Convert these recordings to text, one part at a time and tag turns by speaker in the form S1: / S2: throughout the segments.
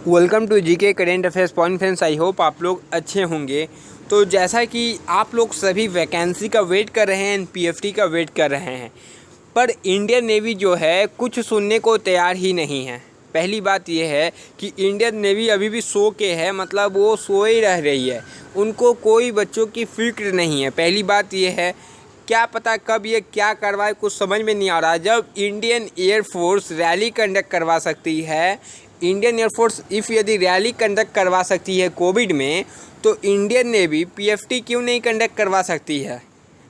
S1: Welcome to GK current affairs point friends. I hope आप लोग अच्छे होंगे। तो जैसा कि आप लोग सभी वैकेंसी का वेट कर रहे हैं, पीएफटी का वेट कर रहे हैं, पर इंडियन नेवी जो है कुछ सुनने को तैयार ही नहीं है। पहली बात यह है कि इंडियन नेवी अभी भी सो के है, मतलब वो सोए रह रही है, उनको कोई बच्चों की फिक्र नहीं है। पहली बात यह है, क्या पता कब ये क्या करवाए, कुछ समझ में नहीं आ रहा। जब इंडियन एयरफोर्स रैली कंडक्ट करवा सकती है, इंडियन एयरफोर्स यदि रैली कंडक्ट करवा सकती है कोविड में, तो इंडियन नेवी पीएफटी क्यों नहीं कंडक्ट करवा सकती है।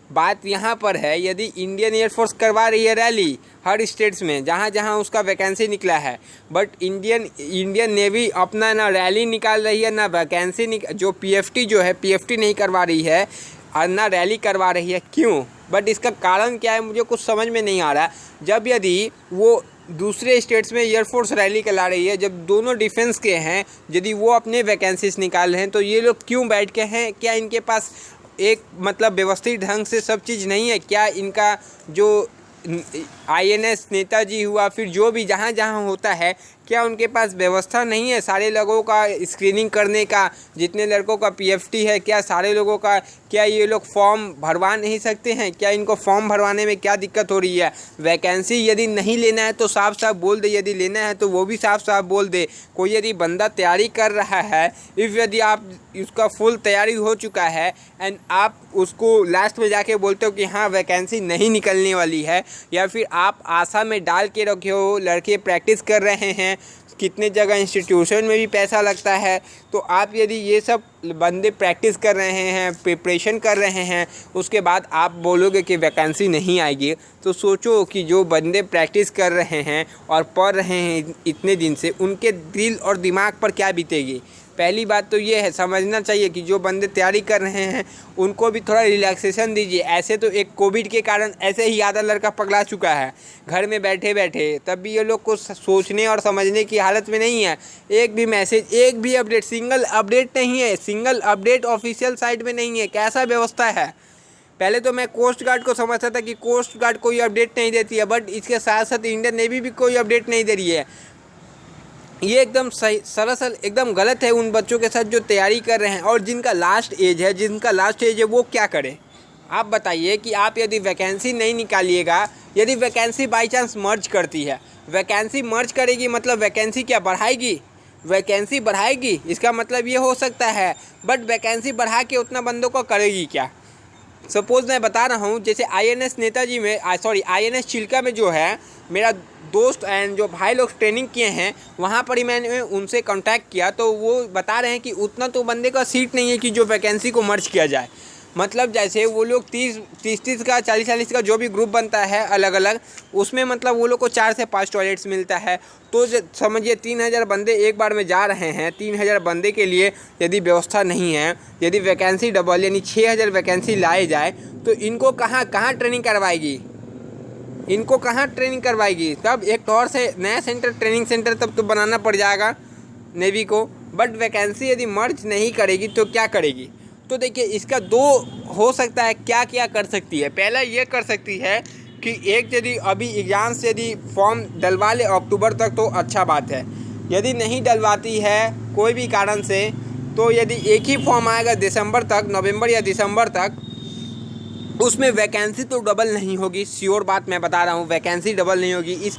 S1: बात यहाँ पर है, यदि इंडियन एयरफोर्स करवा रही है रैली हर स्टेट्स में जहाँ जहाँ उसका वैकेंसी निकला है, बट इंडियन नेवी अपना ना रैली निकाल रही है, ना वैकेंसी जो पीएफटी जो है पीएफटी नहीं करवा रही है और ना रैली करवा रही है। क्यों? बट इसका कारण क्या है मुझे कुछ समझ में नहीं आ रहा। जब यदि वो दूसरे स्टेट्स में एयरफोर्स रैली चला रही है, जब दोनों डिफेंस के हैं, यदि वो अपने वैकेंसीज निकाल रहे हैं, तो ये लोग क्यों बैठ के हैं? क्या इनके पास एक मतलब व्यवस्थित ढंग से सब चीज़ नहीं है? क्या इनका जो आईएनएस नेताजी हुआ, फिर जो भी जहाँ जहाँ होता है, क्या उनके पास व्यवस्था नहीं है सारे लोगों का स्क्रीनिंग करने का? जितने लड़कों का पीएफटी है, क्या सारे लोगों का, क्या ये लोग फॉर्म भरवा नहीं सकते हैं? क्या इनको फॉर्म भरवाने में क्या दिक्कत हो रही है? वैकेंसी यदि नहीं लेना है तो साफ साफ बोल दे, यदि लेना है तो वो भी साफ साफ बोल दे। कोई यदि बंदा तैयारी कर रहा है, यदि आप उसका फुल तैयारी हो चुका है एंड आप उसको लास्ट में जाके बोलते हो कि हाँ वैकेंसी नहीं निकलने वाली है, या फिर आप आशा में डाल के रखे हो, लड़के प्रैक्टिस कर रहे हैं, कितने जगह इंस्टीट्यूशन में भी पैसा लगता है, तो आप यदि ये सब बंदे प्रैक्टिस कर रहे हैं, प्रिपरेशन कर रहे हैं, उसके बाद आप बोलोगे कि वैकेंसी नहीं आएगी, तो सोचो कि जो बंदे प्रैक्टिस कर रहे हैं और पढ़ रहे हैं इतने दिन से, उनके दिल और दिमाग पर क्या बीतेगी। पहली बात तो ये है, समझना चाहिए कि जो बंदे तैयारी कर रहे हैं उनको भी थोड़ा रिलैक्सेशन दीजिए। ऐसे तो एक कोविड के कारण ऐसे ही आधा लड़का पगला चुका है घर में बैठे बैठे, तब भी ये लोग को सोचने और समझने की हालत में नहीं है। एक भी मैसेज, एक भी अपडेट, सिंगल अपडेट नहीं है, सिंगल अपडेट ऑफिशियल साइट में नहीं है। कैसा व्यवस्था है? पहले तो मैं कोस्ट गार्ड को समझता था कि कोस्ट गार्ड कोई अपडेट नहीं देती है, बट इसके साथ साथ इंडियन नेवी भी कोई अपडेट नहीं दे रही है। ये एकदम सही सरासर एकदम गलत है उन बच्चों के साथ जो तैयारी कर रहे हैं और जिनका लास्ट एज है वो क्या करें? आप बताइए कि आप यदि वैकेंसी नहीं निकालिएगा, यदि वैकेंसी बाई चांस मर्ज करती है, वैकेंसी मर्ज करेगी मतलब वैकेंसी क्या बढ़ाएगी? वैकेंसी बढ़ाएगी इसका मतलब ये हो सकता है, बट वैकेंसी बढ़ा के उतना बंदों को करेगी क्या? सपोज़ मैं बता रहा हूँ, जैसे आईएनएस नेताजी में आईएनएस चिल्का में जो है, मेरा दोस्त एंड जो भाई लोग ट्रेनिंग किए हैं, वहाँ पर ही मैंने उनसे कांटेक्ट किया, तो वो बता रहे हैं कि उतना तो बंदे का सीट नहीं है कि जो वैकेंसी को मर्ज किया जाए। मतलब जैसे वो लोग 30 का 40 का जो भी ग्रुप बनता है अलग अलग, उसमें मतलब वो लोग को 4 से 5 टॉयलेट्स मिलता है। तो समझिए 3000 बंदे एक बार में जा रहे हैं। 3000 बंदे के लिए यदि व्यवस्था नहीं है, यदि वैकेंसी डबल यानी 6000 वैकेंसी लाए जाए, तो इनको कहाँ ट्रेनिंग करवाएगी? इनको कहाँ ट्रेनिंग करवाएगी? तब एक और से नया सेंटर, ट्रेनिंग सेंटर तब तो बनाना पड़ जाएगा नेवी को। बट वैकेंसी यदि मर्ज नहीं करेगी तो क्या करेगी? तो देखिए, इसका दो हो सकता है, क्या क्या कर सकती है। पहला ये कर सकती है कि एक, यदि अभी एग्जाम से यदि फॉर्म डलवा ले अक्टूबर तक तो अच्छा बात है। यदि नहीं डलवाती है कोई भी कारण से, तो यदि एक ही फॉर्म आएगा दिसंबर तक, नवंबर या दिसंबर तक, उसमें वैकेंसी तो डबल नहीं होगी। श्योर बात मैं बता रहा हूँ, वैकेंसी डबल नहीं होगी। इस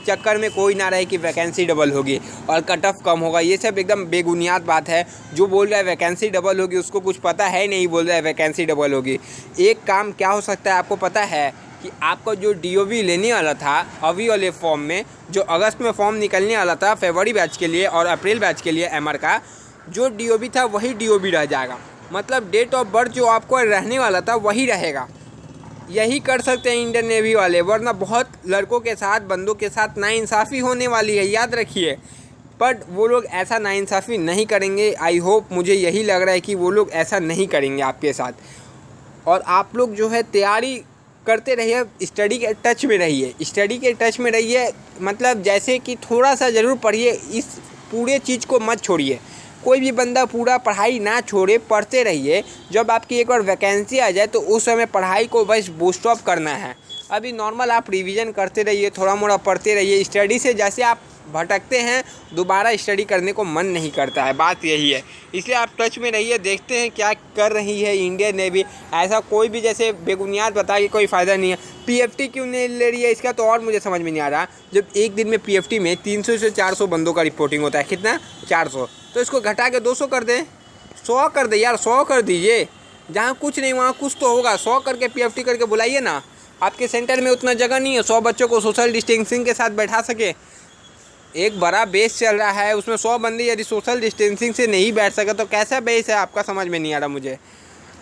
S1: चक्कर में कोई ना रहे कि वैकेंसी डबल होगी और कट ऑफ कम होगा। ये सब एकदम बेबुनियाद बात है। जो बोल रहा है वैकेंसी डबल होगी उसको कुछ पता है नहीं, बोल रहा है वैकेंसी डबल होगी। एक काम क्या हो सकता है आपको पता है कि आपको जो डीओवी लेने वाला था अभी वाले फॉर्म में, जो अगस्त में फॉर्म निकलने वाला था फरवरी बैच के लिए और अप्रैल बैच के लिए एमआर का, जो डीओवी था वही डीओवी रह जाएगा। मतलब डेट ऑफ बर्थ जो आपको रहने वाला था वही रहेगा। यही कर सकते हैं इंडियन नेवी वाले, वरना बहुत लड़कों के साथ, बंदों के साथ नाइंसाफ़ी होने वाली है, याद रखिए। बट वो लोग ऐसा नाइंसाफ़ी नहीं करेंगे। आई होप, मुझे यही लग रहा है कि वो लोग ऐसा नहीं करेंगे आपके साथ। और आप लोग जो है तैयारी करते रहिए, स्टडी के टच में रहिए, स्टडी के टच में रहिए। मतलब जैसे कि थोड़ा सा ज़रूर पढ़िए, इस पूरे चीज़ को मत छोड़िए। कोई भी बंदा पूरा पढ़ाई ना छोड़े, पढ़ते रहिए। जब आपकी एक बार वैकेंसी आ जाए तो उस समय पढ़ाई को बस बूस्ट अप करना है। अभी नॉर्मल आप रिवीजन करते रहिए, थोड़ा मोड़ा पढ़ते रहिए। स्टडी से जैसे आप भटकते हैं, दोबारा स्टडी करने को मन नहीं करता है। बात यही है, इसलिए आप टच में रहिए, देखते हैं क्या कर रही है इंडियन नेवी। ऐसा कोई भी जैसे बेबुनियाद बता के कोई फ़ायदा नहीं है। पीएफटी क्यों नहीं ले रही है इसका तो और मुझे समझ में नहीं आ रहा। जब एक दिन में पीएफटी में 300 से 400 बंदों का रिपोर्टिंग होता है, कितना 400, तो इसको घटा के 200 कर दें, 100 कर दे यार, 100 कर दीजिए। जहाँ कुछ नहीं वहाँ कुछ तो होगा। 100 करके पीएफटी करके बुलाइए ना। आपके सेंटर में उतना जगह नहीं है 100 बच्चों को सोशल डिस्टेंसिंग के साथ बैठा सके। एक बड़ा बेस चल रहा है, उसमें 100 बंदे यदि सोशल डिस्टेंसिंग से नहीं बैठ सके तो कैसा बेस है आपका, समझ में नहीं आ रहा मुझे।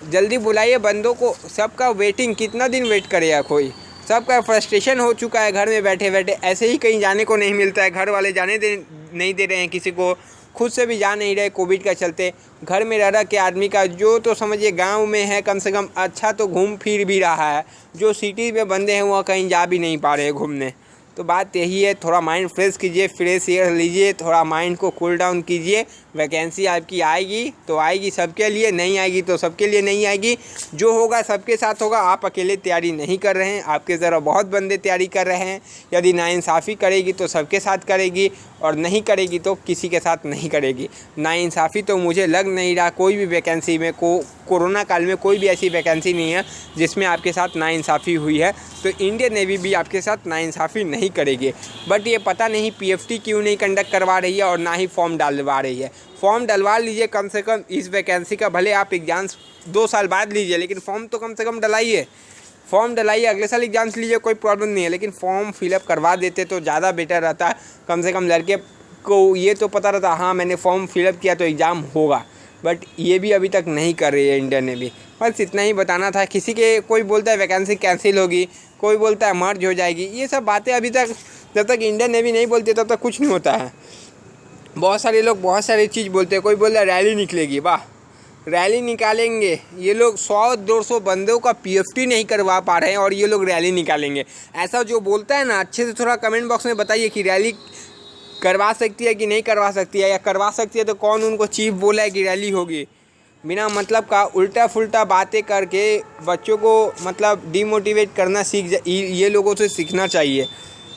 S1: जल्दी बुलाइए बंदों को। सबका वेटिंग, कितना दिन वेट करेगा कोई। सबका फ्रस्ट्रेशन हो चुका है घर में बैठे बैठे। ऐसे ही कहीं जाने को नहीं मिलता है, घर वाले जाने नहीं दे रहे हैं किसी को, खुद से भी जा नहीं रहे कोविड का चलते। घर में रह के आदमी का जो तो समझिए गांव में है कम से कम अच्छा तो घूम फिर भी रहा है, जो सिटी में बंदे हैं वह कहीं जा भी नहीं पा रहे घूमने। तो बात यही है, थोड़ा माइंड फ्रेश कीजिए, फ्रेश एयर लीजिए, थोड़ा माइंड को कूल डाउन कीजिए। वैकेंसी आपकी आएगी तो आएगी सबके लिए, नहीं आएगी तो सबके लिए नहीं आएगी। जो होगा सबके साथ होगा। आप अकेले तैयारी नहीं कर रहे हैं, आपके ज़रा बहुत बंदे तैयारी कर रहे हैं। यदि नाइंसाफ़ी करेगी तो सबके साथ करेगी, और नहीं करेगी तो किसी के साथ नहीं करेगी। नाइंसाफ़ी तो मुझे लग नहीं रहा कोई भी वैकेंसी में कोरोना काल में कोई भी ऐसी वैकेंसी नहीं है जिसमें आपके साथ नाइंसाफ़ी हुई है। तो इंडियन नेवी भी आपके साथ नाइंसाफ़ी नहीं करेगी। बट ये पता नहीं पीएफटी क्यों नहीं कंडक्ट करवा रही है और ना ही फॉर्म डलवा रही है। फॉर्म डलवा लीजिए कम से कम इस वैकेंसी का, भले आप एग्ज़ाम्स 2 साल बाद लीजिए, लेकिन फॉर्म तो कम से कम डलाइए। फॉर्म डलाइए, अगले साल एग्ज़ाम्स लीजिए, कोई प्रॉब्लम नहीं है, लेकिन फॉर्म फिलअप करवा देते तो ज़्यादा बेटर रहता। कम से कम लड़के को ये तो पता रहता, हाँ मैंने फॉर्म फिलअप किया तो एग्ज़ाम होगा। बट ये भी अभी तक नहीं कर रही है इंडियन नेवी। बस इतना ही बताना था। किसी के कोई बोलता है वैकेंसी कैंसिल होगी, कोई बोलता है मर्ज हो जाएगी। ये सब बातें अभी तक जब तक इंडियन नेवी नहीं बोलती तब तक कुछ नहीं होता है। बहुत सारे लोग बहुत सारी चीज़ बोलते हैं। कोई बोल रहा है रैली निकलेगी, वाह रैली निकालेंगे। ये लोग 100-200 बंदों का पीएफटी नहीं करवा पा रहे हैं और ये लोग रैली निकालेंगे। ऐसा जो बोलता है ना, अच्छे से थोड़ा कमेंट बॉक्स में बताइए कि रैली करवा सकती है कि नहीं करवा सकती है, या करवा सकती है तो कौन उनको चीफ बोला है कि रैली होगी। बिना मतलब का उल्टा फुल्टा बातें करके बच्चों को मतलब डिमोटिवेट करना ये लोगों से सीखना चाहिए।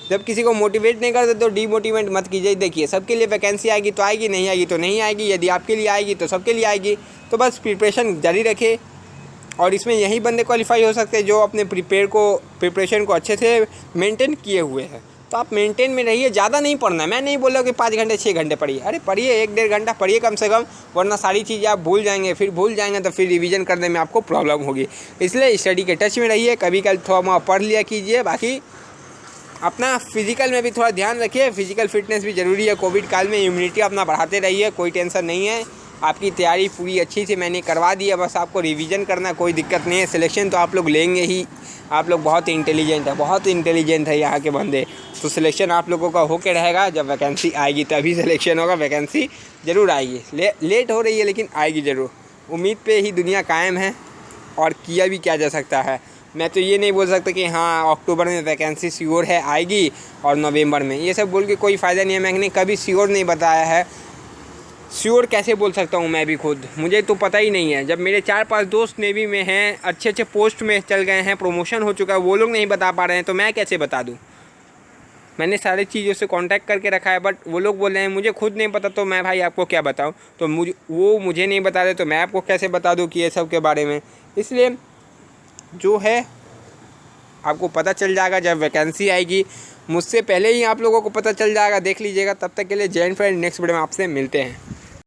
S1: जब किसी को मोटिवेट नहीं करते तो डिमोटिवेट मत कीजिए। देखिए सबके लिए वैकेंसी आएगी तो आएगी, नहीं आएगी तो नहीं आएगी। यदि आपके लिए आएगी तो सबके लिए आएगी। तो बस प्रिपरेशन जारी रखें, और इसमें यही बंदे क्वालिफाई हो सकते हैं जो अपने प्रिपरेशन को अच्छे से मेंटेन किए हुए हैं। तो आप मेंटेन में रहिए, ज़्यादा नहीं पढ़ना है। मैं नहीं बोल रहा कि 5 घंटे 6 घंटे पढ़िए, अरे पढ़िए 1-1.5 घंटा पढ़िए कम से कम, वरना सारी चीज़ें आप भूल जाएंगे। फिर भूल जाएंगे तो फिर रिवीजन करने में आपको प्रॉब्लम होगी। इसलिए स्टडी के टच में रहिए, कभी कल थोड़ा पढ़ लिया कीजिए। बाकी अपना फिजिकल में भी थोड़ा ध्यान रखिए, फिजिकल फिटनेस भी ज़रूरी है। कोविड काल में इम्यूनिटी अपना बढ़ाते रहिए, कोई टेंशन नहीं है। आपकी तैयारी पूरी अच्छी से मैंने करवा दी है, बस आपको रिवीजन करना, कोई दिक्कत नहीं है। सिलेक्शन तो आप लोग लेंगे ही, आप लोग बहुत इंटेलिजेंट है, बहुत इंटेलिजेंट है यहाँ के बंदे। तो सिलेक्शन आप लोगों का होके रहेगा। जब वैकेंसी आएगी तभी सिलेक्शन होगा, वैकेंसी ज़रूर आएगी। लेट हो रही है लेकिन आएगी ज़रूर। उम्मीद पे ही दुनिया कायम है, और किया भी क्या जा सकता है। मैं तो ये नहीं बोल सकता कि हाँ अक्टूबर में वैकेंसी श्योर है आएगी और नवंबर में, ये सब बोल के कोई फ़ायदा नहीं है। मैंने कभी श्योर नहीं बताया है। श्योर कैसे बोल सकता हूँ मैं भी खुद, मुझे तो पता ही नहीं है। जब मेरे 4-5 दोस्त नेवी में हैं, अच्छे अच्छे पोस्ट में चल गए हैं, प्रमोशन हो चुका है, वो लोग नहीं बता पा रहे हैं तो मैं कैसे बता दूँ। मैंने सारी चीज़ों से कांटेक्ट करके रखा है, बट वो लोग बोल रहे हैं मुझे खुद नहीं पता, तो मैं भाई आपको क्या बताऊँ। तो मुझे नहीं बता रहे तो मैं आपको कैसे बता दूँ कि ये सब के बारे में। इसलिए जो है आपको पता चल जाएगा जब वैकेंसी आएगी। मुझसे पहले ही आप लोगों को पता चल जाएगा, देख लीजिएगा। तब तक के लिए जय हिंद फ्रेंड, नेक्स्ट वीडियो में आपसे मिलते हैं।